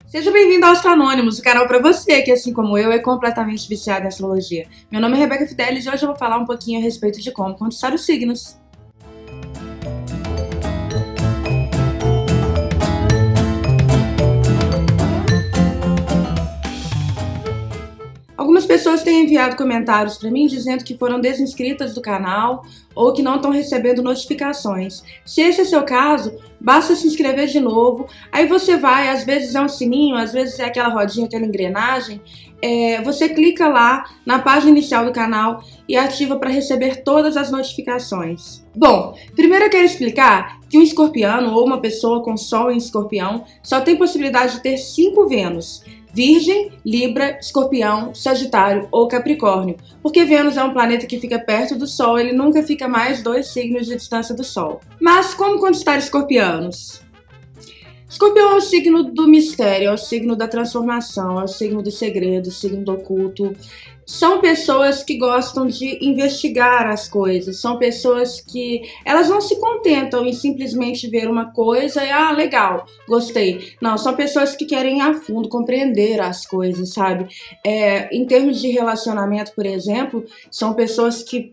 Seja bem-vindo ao Astro Anônimos, o canal para você que, assim como eu, é completamente viciado em astrologia. Meu nome é Rebeca Fidelis e hoje eu vou falar um pouquinho a respeito de como conquistar os signos. Algumas pessoas têm enviado comentários para mim dizendo que foram desinscritas do canal ou que não estão recebendo notificações. Se esse é seu caso, basta se inscrever de novo. Aí você vai, às vezes é um sininho, às vezes é aquela rodinha, aquela engrenagem. Você clica lá na página inicial do canal e ativa para receber todas as notificações. Bom, primeiro eu quero explicar que um escorpiano ou uma pessoa com Sol em Escorpião só tem possibilidade de ter 5 Vênus. Virgem, Libra, Escorpião, Sagitário ou Capricórnio, porque Vênus é um planeta que fica perto do Sol, ele nunca fica mais 2 signos de distância do Sol. Mas como conquistar escorpianos? Escorpião é o signo do mistério, é o signo da transformação, é o signo do segredo, o signo do oculto. São pessoas que gostam de investigar as coisas, são pessoas que elas não se contentam em simplesmente ver uma coisa e, legal, gostei. Não, são pessoas que querem ir a fundo, compreender as coisas, sabe? Em termos de relacionamento, por exemplo, são pessoas que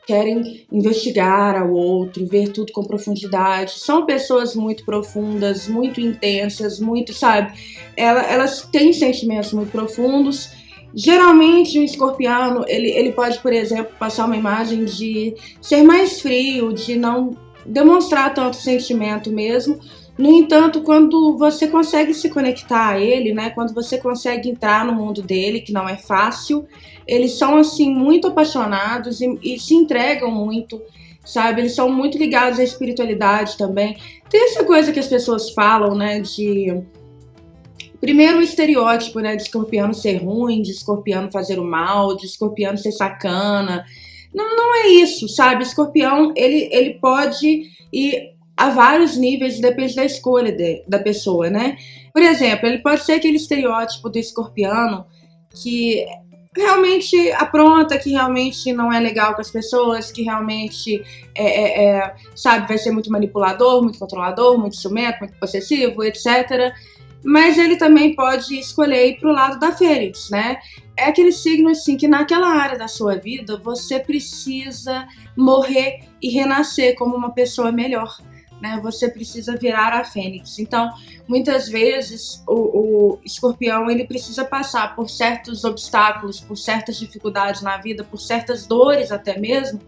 querem investigar ao outro, ver tudo com profundidade. São pessoas muito profundas, muito intensas, muito, sabe? Elas têm sentimentos muito profundos. Geralmente, um escorpiano, ele pode, por exemplo, passar uma imagem de ser mais frio, de não demonstrar tanto sentimento mesmo. No entanto, quando você consegue se conectar a ele, né, quando você consegue entrar no mundo dele, que não é fácil, eles são, assim, muito apaixonados e se entregam muito, sabe? Eles são muito ligados à espiritualidade também. Tem essa coisa que as pessoas falam, né, de... Primeiro, o estereótipo, né, de escorpiano ser ruim, de escorpiano fazer o mal, de escorpiano ser sacana. Não é isso, sabe? Escorpião, ele pode ir a vários níveis, depende da escolha da pessoa, né? Por exemplo, ele pode ser aquele estereótipo do escorpiano que realmente apronta, que realmente não é legal com as pessoas, que realmente, sabe, vai ser muito manipulador, muito controlador, muito ciumento, muito possessivo, etc., mas ele também pode escolher ir pro lado da Fênix, né? É aquele signo, assim, que naquela área da sua vida você precisa morrer e renascer como uma pessoa melhor, né? Você precisa virar a Fênix. Então, muitas vezes, o escorpião, ele precisa passar por certos obstáculos, por certas dificuldades na vida, por certas dores até mesmo,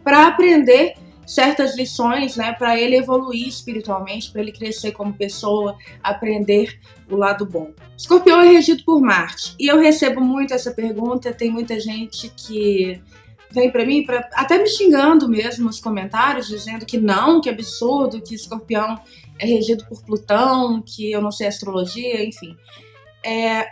para aprender certas lições, né, para ele evoluir espiritualmente, para ele crescer como pessoa, aprender o lado bom. Escorpião é regido por Marte, e eu recebo muito essa pergunta, tem muita gente que vem para mim, até me xingando mesmo nos comentários, dizendo que não, que absurdo, que Escorpião é regido por Plutão, que eu não sei astrologia, enfim.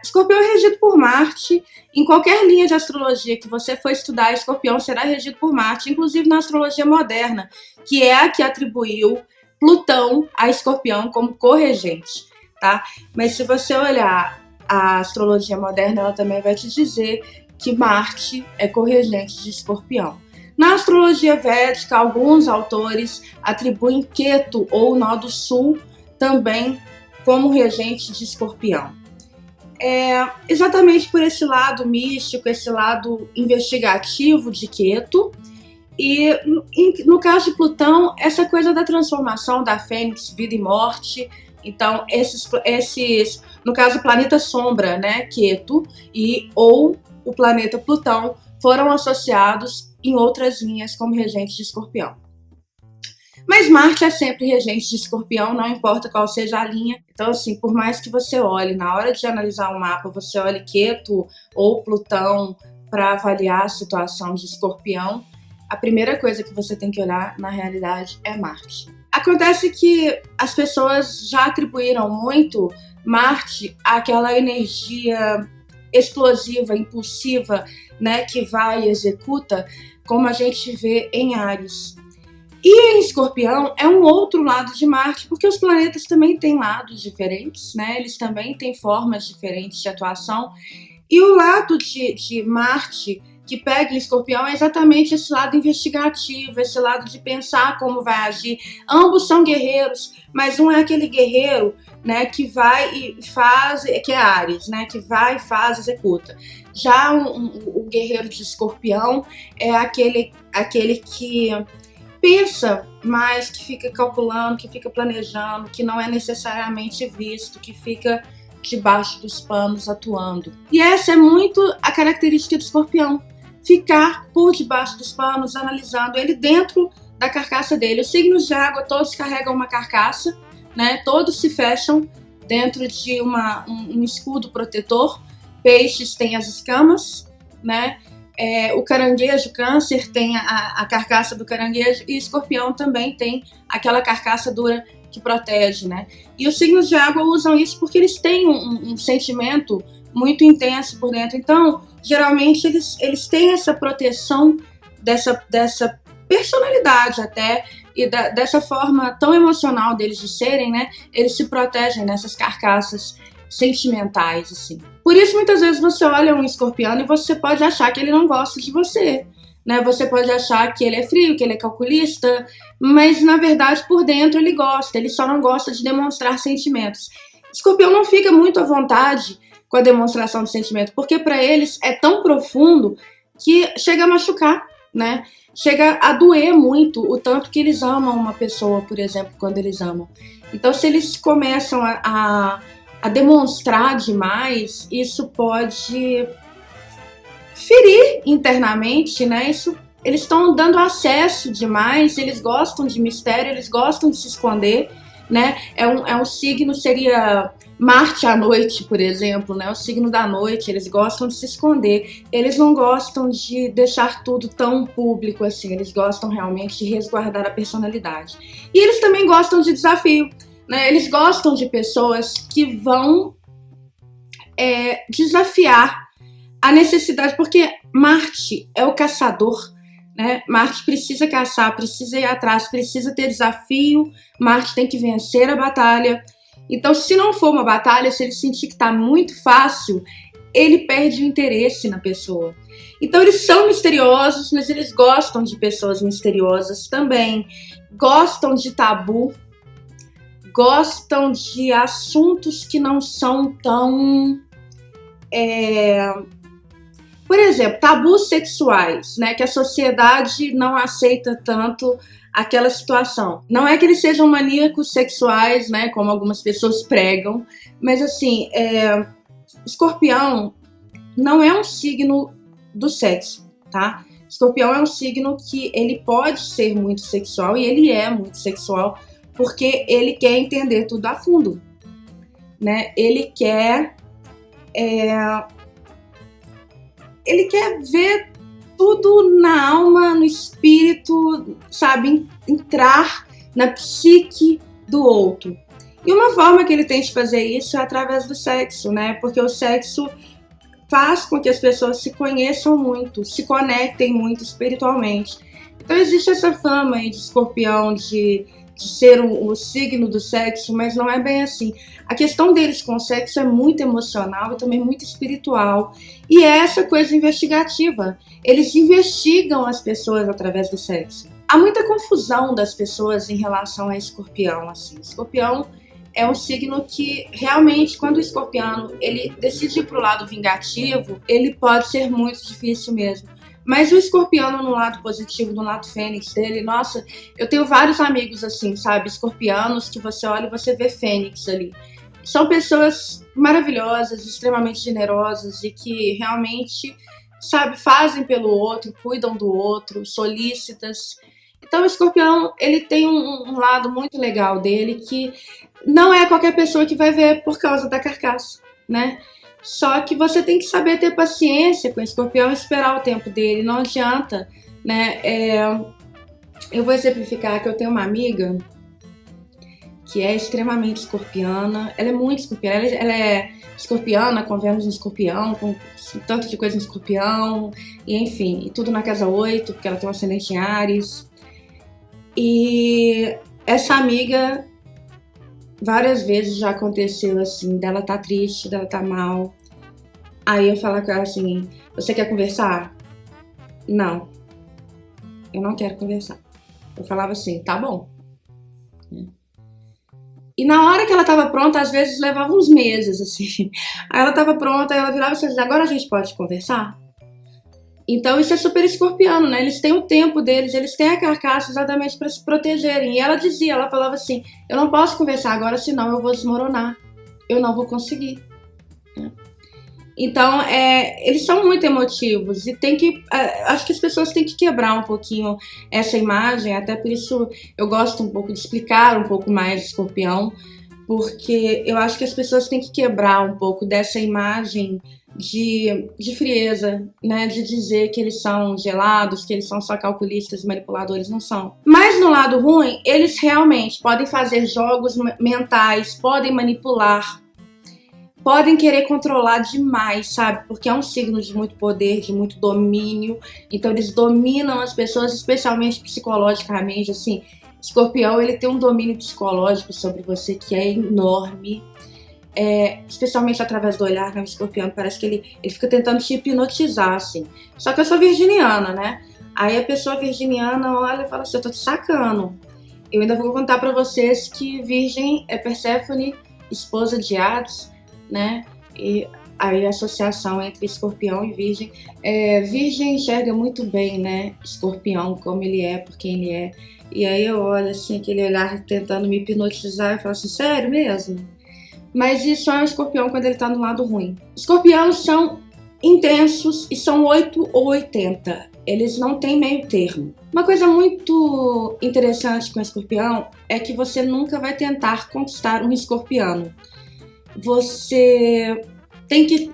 Escorpião é regido por Marte. Em qualquer linha de astrologia que você for estudar, Escorpião será regido por Marte, inclusive na astrologia moderna, que é a que atribuiu Plutão a Escorpião como corregente, tá? Mas se você olhar a astrologia moderna, ela também vai te dizer que Marte é corregente de Escorpião. Na astrologia védica, alguns autores atribuem Ketu ou Nó do Sul também como regente de Escorpião. Exatamente por esse lado místico, esse lado investigativo de Ketu. E no caso de Plutão, essa coisa da transformação da Fênix, vida e morte. Então, esses no caso, o planeta sombra, né, Ketu, ou o planeta Plutão, foram associados em outras linhas como regente de Escorpião. Mas Marte é sempre regente de Escorpião, não importa qual seja a linha. Então, assim, por mais que você olhe, na hora de analisar um mapa, você olhe Ketu ou Plutão para avaliar a situação de Escorpião, a primeira coisa que você tem que olhar, na realidade, é Marte. Acontece que as pessoas já atribuíram muito Marte àquela energia explosiva, impulsiva, né, que vai e executa, como a gente vê em Áries. E em Escorpião é um outro lado de Marte, porque os planetas também têm lados diferentes, né? Eles também têm formas diferentes de atuação. E o lado de Marte que pega em Escorpião é exatamente esse lado investigativo, esse lado de pensar como vai agir. Ambos são guerreiros, mas um é aquele guerreiro, né, que vai e faz, que é Áries, né, que vai, faz, executa. Já o guerreiro de Escorpião é aquele que pensa, mas que fica calculando, que fica planejando, que não é necessariamente visto, que fica debaixo dos panos atuando. E essa é muito a característica do Escorpião, ficar por debaixo dos panos, analisando ele dentro da carcaça dele. Os signos de água todos carregam uma carcaça, né? Todos se fecham dentro de um escudo protetor. Peixes têm as escamas, né? O caranguejo, câncer, tem a carcaça do caranguejo, e Escorpião também tem aquela carcaça dura que protege, né? E os signos de água usam isso porque eles têm um sentimento muito intenso por dentro. Então, geralmente, eles têm essa proteção dessa personalidade até, e dessa forma tão emocional deles de serem, né? Eles se protegem nessas carcaças sentimentais, assim. Por isso, muitas vezes, você olha um escorpiano e você pode achar que ele não gosta de você, né? Você pode achar que ele é frio, que ele é calculista, mas, na verdade, por dentro ele gosta, ele só não gosta de demonstrar sentimentos. Escorpião não fica muito à vontade com a demonstração de sentimento, porque para eles é tão profundo que chega a machucar, né? Chega a doer muito o tanto que eles amam uma pessoa, por exemplo, quando eles amam. Então, se eles começam a demonstrar demais, isso pode ferir internamente, né? Eles estão dando acesso demais, eles gostam de mistério, eles gostam de se esconder, né? É um signo, seria Marte à noite, por exemplo, né? O signo da noite, eles gostam de se esconder, eles não gostam de deixar tudo tão público assim, eles gostam realmente de resguardar a personalidade. E eles também gostam de desafio, né? Eles gostam de pessoas que vão desafiar a necessidade, porque Marte é o caçador, né? Marte precisa caçar, precisa ir atrás, precisa ter desafio, Marte tem que vencer a batalha. Então, se não for uma batalha, se ele sentir que está muito fácil, ele perde o interesse na pessoa. Então, eles são misteriosos, mas eles gostam de pessoas misteriosas também, gostam de tabu, gostam de assuntos que não são tão... Por exemplo, tabus sexuais, né? Que a sociedade não aceita tanto aquela situação. Não é que eles sejam maníacos sexuais, né? Como algumas pessoas pregam, mas assim, Escorpião não é um signo do sexo, tá? Escorpião é um signo que ele pode ser muito sexual, e ele é muito sexual, porque ele quer entender tudo a fundo, né? Ele quer ver tudo na alma, no espírito, sabe? Entrar na psique do outro. E uma forma que ele tem de fazer isso é através do sexo, né? Porque o sexo faz com que as pessoas se conheçam muito, se conectem muito espiritualmente. Então existe essa fama aí de Escorpião, de ser o signo do sexo, mas não é bem assim. A questão deles com o sexo é muito emocional e também muito espiritual. E é essa coisa investigativa. Eles investigam as pessoas através do sexo. Há muita confusão das pessoas em relação a Escorpião, assim. Escorpião é um signo que realmente, quando o escorpiano ele decide ir pro lado vingativo, ele pode ser muito difícil mesmo. Mas o escorpiano no lado positivo, no lado fênix dele, nossa, eu tenho vários amigos assim, sabe? Escorpianos que você olha e você vê fênix ali. São pessoas maravilhosas, extremamente generosas e que realmente, sabe, fazem pelo outro, cuidam do outro, solícitas. Então o escorpião, ele tem um lado muito legal dele que não é qualquer pessoa que vai ver por causa da carcaça, né? Só que você tem que saber ter paciência com o escorpião e esperar o tempo dele, não adianta, né? Eu vou exemplificar que eu tenho uma amiga que é extremamente escorpiana, ela é muito escorpiana, ela é escorpiana, com Vênus em escorpião, com tanto de coisa em escorpião, e enfim, e tudo na casa 8, porque ela tem um ascendente em Áries. E essa amiga, várias vezes já aconteceu assim, dela tá triste, dela tá mal. Aí eu falo com ela assim, você quer conversar? não, eu não quero conversar. Eu falava assim, tá bom. E na hora que ela tava pronta, às vezes levava uns meses, assim. Aí ela tava pronta, ela virava e dizia, agora a gente pode conversar? Então isso é super escorpiano, né? Eles têm o tempo deles, eles têm a carcaça exatamente para se protegerem. E ela dizia, ela falava assim, eu não posso conversar agora, senão eu vou desmoronar. Eu não vou conseguir. Então, eles são muito emotivos e acho que as pessoas têm que quebrar um pouquinho essa imagem, até por isso eu gosto um pouco de explicar um pouco mais de escorpião, porque eu acho que as pessoas têm que quebrar um pouco dessa imagem de frieza, né? De dizer que eles são gelados, que eles são só calculistas e manipuladores, não são. Mas no lado ruim, eles realmente podem fazer jogos mentais, podem manipular, podem querer controlar demais, sabe? Porque é um signo de muito poder, de muito domínio. Então eles dominam as pessoas, especialmente psicologicamente, assim. Escorpião, ele tem um domínio psicológico sobre você que é enorme. Especialmente através do olhar, né? O escorpião parece que ele fica tentando te hipnotizar, assim. Só que eu sou virginiana, né? Aí a pessoa virginiana olha e fala assim, eu tô te sacando. Eu ainda vou contar pra vocês que Virgem é Perséfone, esposa de Hades, né? E aí a associação entre escorpião e virgem. Virgem enxerga muito bem, né? Escorpião, como ele é, por quem ele é. E aí eu olho assim, aquele olhar tentando me hipnotizar e falo assim, sério mesmo? Mas isso é um escorpião quando ele tá no lado ruim. Escorpianos são intensos e são 8 ou 80. Eles não têm meio termo. Uma coisa muito interessante com o escorpião é que você nunca vai tentar conquistar um escorpiano.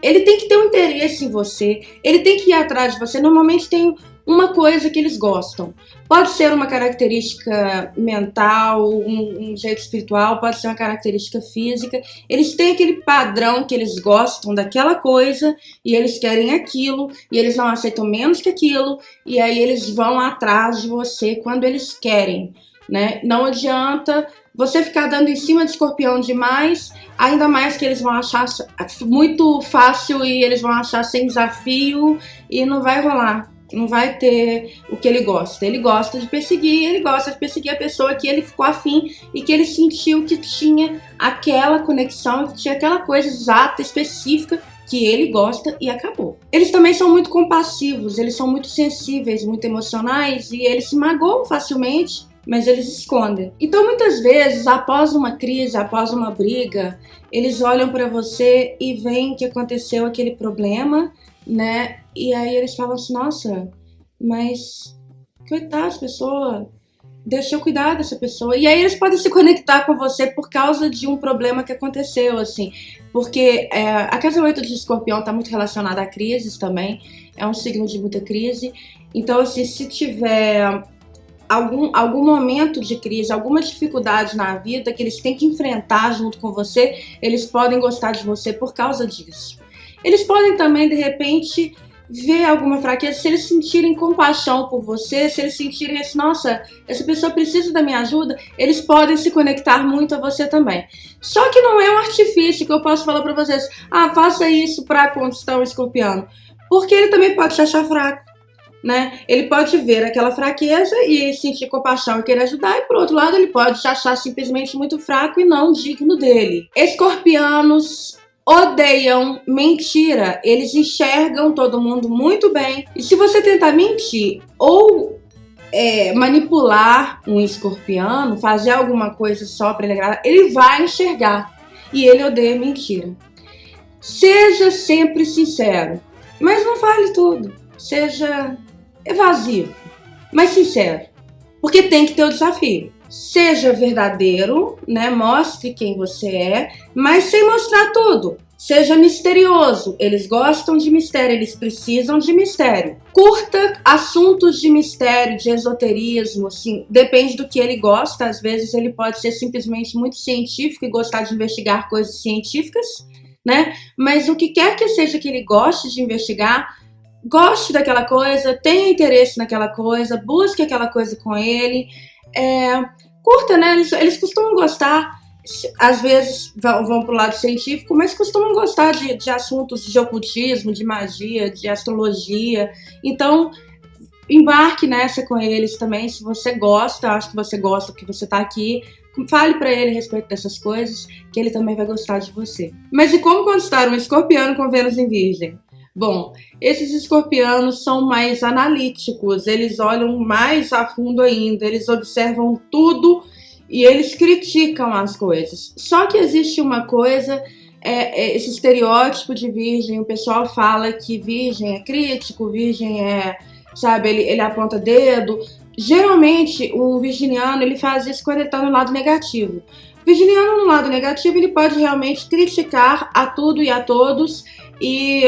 Ele tem que ter um interesse em você, ele tem que ir atrás de você. Normalmente tem uma coisa que eles gostam. Pode ser uma característica mental, um jeito espiritual, pode ser uma característica física. Eles têm aquele padrão que eles gostam daquela coisa e eles querem aquilo e eles não aceitam menos que aquilo e aí eles vão atrás de você quando eles querem, né? Não adianta você ficar dando em cima de escorpião demais, ainda mais que eles vão achar muito fácil e eles vão achar sem desafio e não vai rolar. Não vai ter o que ele gosta. Ele gosta de perseguir a pessoa que ele ficou afim e que ele sentiu que tinha aquela conexão, que tinha aquela coisa exata, específica que ele gosta e acabou. Eles também são muito compassivos, eles são muito sensíveis, muito emocionais e eles se magoam facilmente, mas eles escondem. Então, muitas vezes, após uma crise, após uma briga, eles olham para você e veem que aconteceu aquele problema, né? E aí eles falam assim, nossa, mas coitada dessa pessoa, deixa eu cuidar dessa pessoa. E aí eles podem se conectar com você por causa de um problema que aconteceu, assim. Porque a casa 8 de escorpião está muito relacionada a crises também, é um signo de muita crise. Então, assim, se tiver algum momento de crise, alguma dificuldade na vida que eles têm que enfrentar junto com você, eles podem gostar de você por causa disso. Eles podem também, de repente, ver alguma fraqueza, se eles sentirem compaixão por você, se eles sentirem assim, nossa, essa pessoa precisa da minha ajuda, eles podem se conectar muito a você também. Só que não é um artifício que eu posso falar pra vocês, faça isso pra conquistar um escorpiano, porque ele também pode te achar fraco, né? Ele pode ver aquela fraqueza e sentir compaixão e querer ajudar, e por outro lado ele pode te achar simplesmente muito fraco e não digno dele. Escorpianos odeiam mentira, eles enxergam todo mundo muito bem. E se você tentar mentir ou manipular um escorpiano, fazer alguma coisa só para ele agradar, ele vai enxergar e ele odeia mentira. Seja sempre sincero, mas não fale tudo. Seja evasivo, mas sincero, porque tem que ter o desafio. Seja verdadeiro, né? Mostre quem você é, mas sem mostrar tudo. Seja misterioso. Eles gostam de mistério, eles precisam de mistério. Curta assuntos de mistério, de esoterismo, assim, depende do que ele gosta. Às vezes ele pode ser simplesmente muito científico e gostar de investigar coisas científicas, né? Mas o que quer que seja que ele goste de investigar, goste daquela coisa, tenha interesse naquela coisa, busque aquela coisa com ele. Curta, né? Eles costumam gostar, às vezes vão pro lado científico, mas costumam gostar de assuntos de ocultismo, de magia, de astrologia. Então, embarque nessa com eles também, se você gosta, acho que você gosta porque você tá aqui, fale pra ele a respeito dessas coisas, que ele também vai gostar de você. Mas e como conquistar um escorpiano com Vênus em Virgem? Bom, esses escorpianos são mais analíticos, eles olham mais a fundo ainda, eles observam tudo e eles criticam as coisas. Só que existe uma coisa, esse estereótipo de virgem, o pessoal fala que virgem é crítico, virgem é, sabe, ele aponta dedo. Geralmente, o virginiano, ele faz isso quando ele tá no lado negativo. O virginiano no lado negativo, ele pode realmente criticar a tudo e a todos e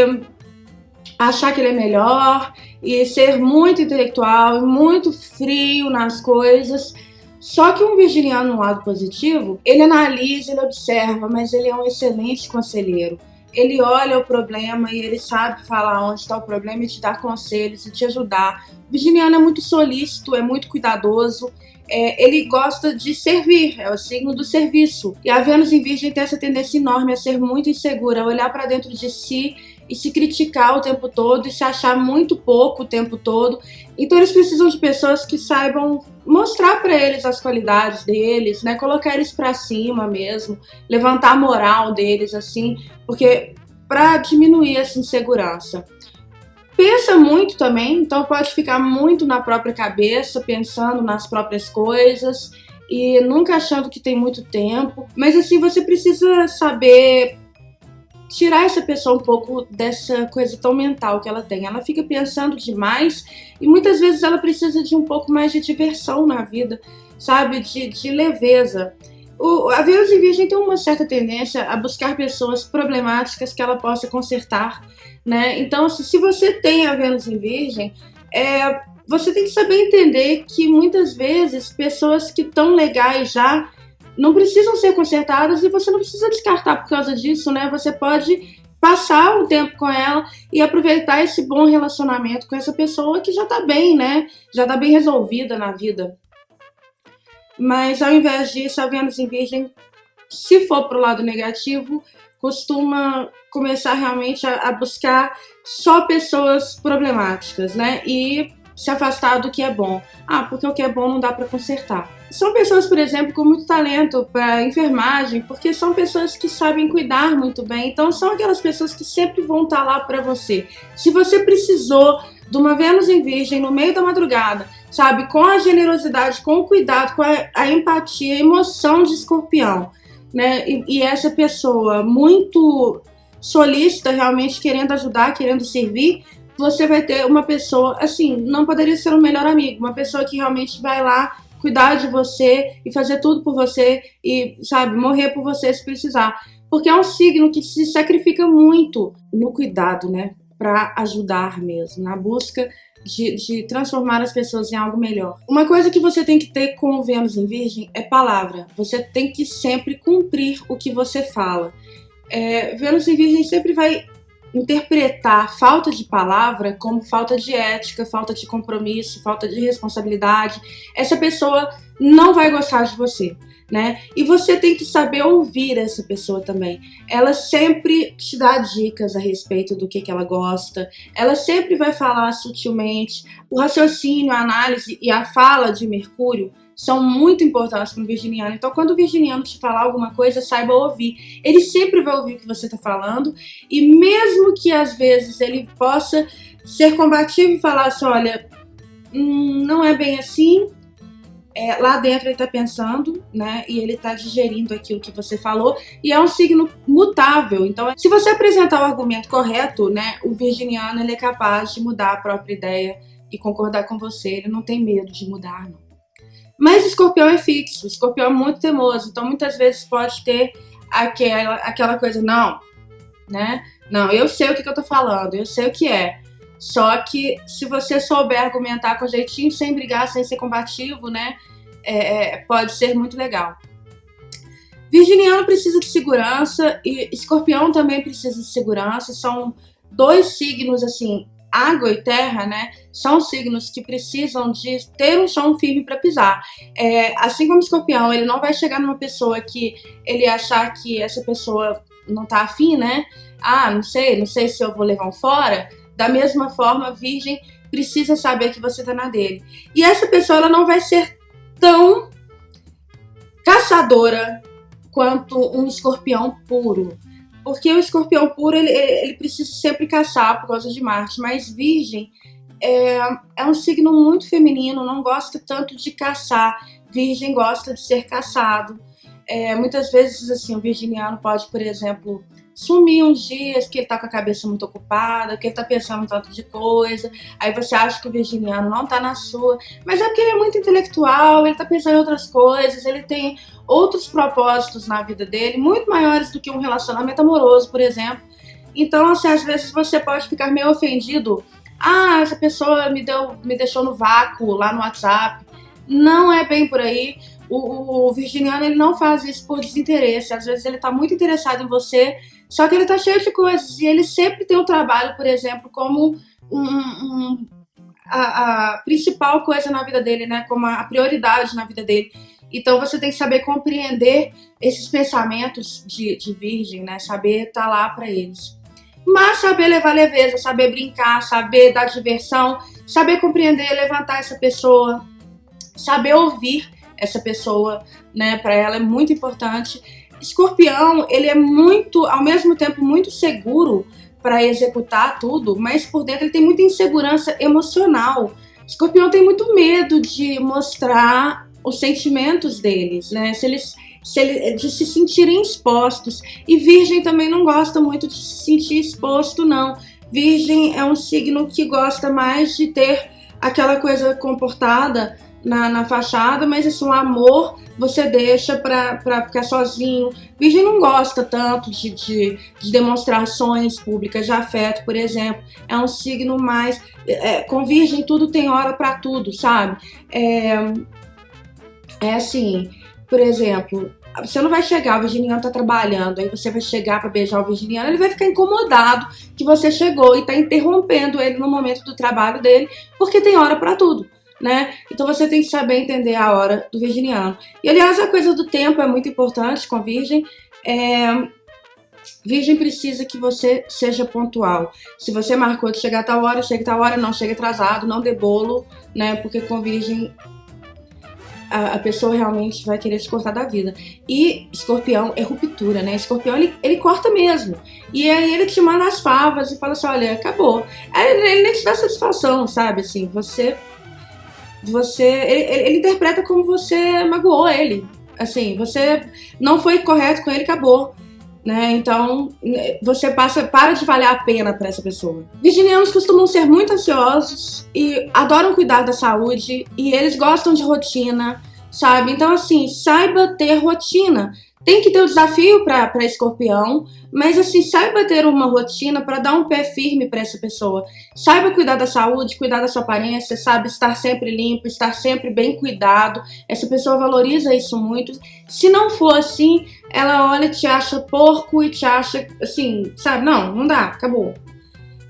achar que ele é melhor e ser muito intelectual e muito frio nas coisas. Só que um virginiano no lado positivo, ele analisa, ele observa, mas ele é um excelente conselheiro. Ele olha o problema e ele sabe falar onde está o problema e te dar conselhos e te ajudar. O virginiano é muito solícito, é muito cuidadoso, ele gosta de servir, é o signo do serviço. E a Vênus em Virgem tem essa tendência enorme a ser muito insegura, a olhar para dentro de si e se criticar o tempo todo e se achar muito pouco o tempo todo. Então eles precisam de pessoas que saibam mostrar para eles as qualidades deles, né? Colocar eles para cima mesmo, levantar a moral deles, assim, porque para diminuir essa insegurança. Pensa muito também, então pode ficar muito na própria cabeça, pensando nas próprias coisas e nunca achando que tem muito tempo. Mas assim, você precisa saber tirar essa pessoa um pouco dessa coisa tão mental que ela tem. Ela fica pensando demais e muitas vezes ela precisa de um pouco mais de diversão na vida, sabe? De leveza. A Vênus em Virgem tem uma certa tendência a buscar pessoas problemáticas que ela possa consertar, né? Então, se você tem a Vênus em Virgem, você tem que saber entender que muitas vezes pessoas que estão legais já não precisam ser consertadas e você não precisa descartar por causa disso, né? Você pode passar um tempo com ela e aproveitar esse bom relacionamento com essa pessoa que já tá bem, né? Já tá bem resolvida na vida. Mas ao invés disso, a Vênus em Virgem, se for pro lado negativo, costuma começar realmente a buscar só pessoas problemáticas, né? E se afastar do que é bom. Porque o que é bom não dá para consertar. São pessoas, por exemplo, com muito talento para enfermagem, porque são pessoas que sabem cuidar muito bem. Então são aquelas pessoas que sempre vão estar lá para você. Se você precisou de uma Vênus em Virgem no meio da madrugada, sabe, com a generosidade, com o cuidado, com a empatia, a emoção de Escorpião, né? E essa pessoa muito solícita, realmente querendo ajudar, querendo servir, você vai ter uma pessoa, assim, não poderia ser um melhor amigo, uma pessoa que realmente vai lá cuidar de você e fazer tudo por você e, sabe, morrer por você se precisar. Porque é um signo que se sacrifica muito no cuidado, né? Para ajudar mesmo, na busca de transformar as pessoas em algo melhor. Uma coisa que você tem que ter com o Vênus em Virgem é palavra. Você tem que sempre cumprir o que você fala. Vênus em Virgem sempre vai interpretar falta de palavra como falta de ética, falta de compromisso, falta de responsabilidade. Essa pessoa não vai gostar de você, né? E você tem que saber ouvir essa pessoa também. Ela sempre te dá dicas a respeito do que ela gosta, ela sempre vai falar sutilmente. O raciocínio, a análise e a fala de Mercúrio são muito importantes para o virginiano. Então, quando o virginiano te falar alguma coisa, saiba ouvir. Ele sempre vai ouvir o que você está falando, e mesmo que às vezes ele possa ser combativo e falar assim, olha, não é bem assim, lá dentro ele está pensando, né, e ele está digerindo aquilo que você falou, e é um signo mutável. Então, se você apresentar o argumento correto, né, o virginiano ele é capaz de mudar a própria ideia e concordar com você. Ele não tem medo de mudar, não. Mas Escorpião é fixo, Escorpião é muito teimoso, então muitas vezes pode ter aquela coisa, não, né? Não, eu sei o que eu tô falando, eu sei o que é. Só que se você souber argumentar com jeitinho, sem brigar, sem ser combativo, né? Pode ser muito legal. Virginiano precisa de segurança e Escorpião também precisa de segurança. São dois signos, assim, água e terra, né, são signos que precisam de ter um chão firme para pisar. Assim como o Escorpião, ele não vai chegar numa pessoa que ele achar que essa pessoa não tá afim, né? Não sei se eu vou levar um fora. Da mesma forma, Virgem precisa saber que você tá na dele. E essa pessoa, ela não vai ser tão caçadora quanto um escorpião puro. Porque o escorpião puro, ele precisa sempre caçar por causa de Marte. Mas Virgem é um signo muito feminino, não gosta tanto de caçar. Virgem gosta de ser caçado. Muitas vezes, assim, o virginiano pode, por exemplo, sumir uns dias porque ele tá com a cabeça muito ocupada, porque ele tá pensando um tanto de coisa. Aí você acha que o virginiano não tá na sua, mas é porque ele é muito intelectual, ele tá pensando em outras coisas, ele tem outros propósitos na vida dele, muito maiores do que um relacionamento amoroso, por exemplo. Então, assim, às vezes você pode ficar meio ofendido. Ah, essa pessoa me deixou no vácuo lá no WhatsApp. Não é bem por aí. O virginiano, ele não faz isso por desinteresse. Às vezes ele tá muito interessado em você, só que ele tá cheio de coisas. E ele sempre tem um trabalho, por exemplo, como a principal coisa na vida dele, né? Como a prioridade na vida dele. Então você tem que saber compreender esses pensamentos de virgem, né? Saber estar lá pra eles. Mas saber levar leveza, saber brincar, saber dar diversão, saber compreender, levantar essa pessoa, saber ouvir essa pessoa, né, para ela é muito importante. Escorpião, ele é muito, ao mesmo tempo, muito seguro para executar tudo, mas por dentro ele tem muita insegurança emocional. Escorpião tem muito medo de mostrar os sentimentos deles, né, de se sentirem expostos. E Virgem também não gosta muito de se sentir exposto, não. Virgem é um signo que gosta mais de ter aquela coisa comportada na fachada, mas assim, o amor você deixa pra ficar sozinho. Virgem não gosta tanto de demonstrações públicas de afeto, por exemplo. É um signo mais... com Virgem tudo tem hora pra tudo, sabe? Assim, por exemplo, você não vai chegar, o virginiano tá trabalhando, aí você vai chegar pra beijar o virginiano, ele vai ficar incomodado que você chegou e tá interrompendo ele no momento do trabalho dele, porque tem hora pra tudo, né? Então você tem que saber entender a hora do virginiano. E aliás, a coisa do tempo é muito importante com Virgem. Virgem precisa que você seja pontual. Se você marcou de chegar a tal hora, chega a tal hora, não chegue atrasado, não dê bolo, né? Porque com Virgem a pessoa realmente vai querer te cortar da vida. E Escorpião é ruptura, né? Escorpião, ele corta mesmo. E aí ele te manda as favas e fala assim, olha, acabou. Ele nem te dá satisfação, sabe? Assim, ele interpreta como você magoou ele. Assim, você não foi correto com ele, acabou. Né? Então, você para de valer a pena para essa pessoa. Virginianos costumam ser muito ansiosos e adoram cuidar da saúde e eles gostam de rotina, sabe? Então, assim, saiba ter rotina. Tem que ter um desafio para Escorpião, mas assim, saiba ter uma rotina para dar um pé firme para essa pessoa. Saiba cuidar da saúde, cuidar da sua aparência, sabe? Estar sempre limpo, estar sempre bem cuidado. Essa pessoa valoriza isso muito. Se não for assim, ela olha e te acha porco e te acha assim, sabe? Não dá, acabou.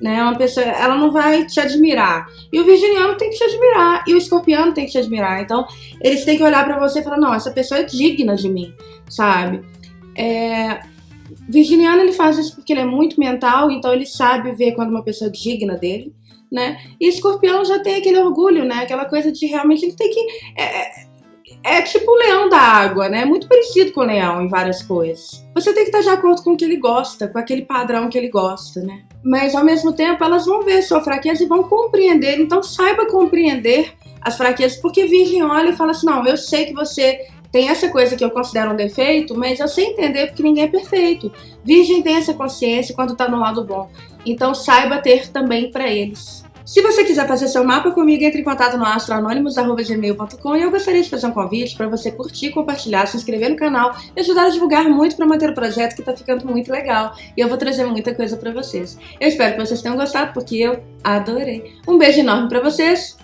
Né? Uma pessoa, ela não vai te admirar. E o virginiano tem que te admirar. E o escorpiano tem que te admirar. Então, eles têm que olhar pra você e falar, não, essa pessoa é digna de mim, sabe? Virginiano, ele faz isso porque ele é muito mental, então ele sabe ver quando uma pessoa é digna dele, né? E escorpião já tem aquele orgulho, né? Aquela coisa de realmente ele tem que... É tipo o leão da água, né? Muito parecido com o leão em várias coisas. Você tem que estar de acordo com o que ele gosta, com aquele padrão que ele gosta, né? Mas ao mesmo tempo elas vão ver sua fraqueza e vão compreender. Então saiba compreender as fraquezas, porque Virgem olha e fala assim, não, eu sei que você tem essa coisa que eu considero um defeito, mas eu sei entender porque ninguém é perfeito. Virgem tem essa consciência quando tá no lado bom. Então saiba ter também pra eles. Se você quiser fazer seu mapa comigo, entre em contato no astroanonymous@gmail.com e eu gostaria de fazer um convite para você curtir, compartilhar, se inscrever no canal e ajudar a divulgar muito para manter o projeto que tá ficando muito legal. E eu vou trazer muita coisa para vocês. Eu espero que vocês tenham gostado porque eu adorei. Um beijo enorme para vocês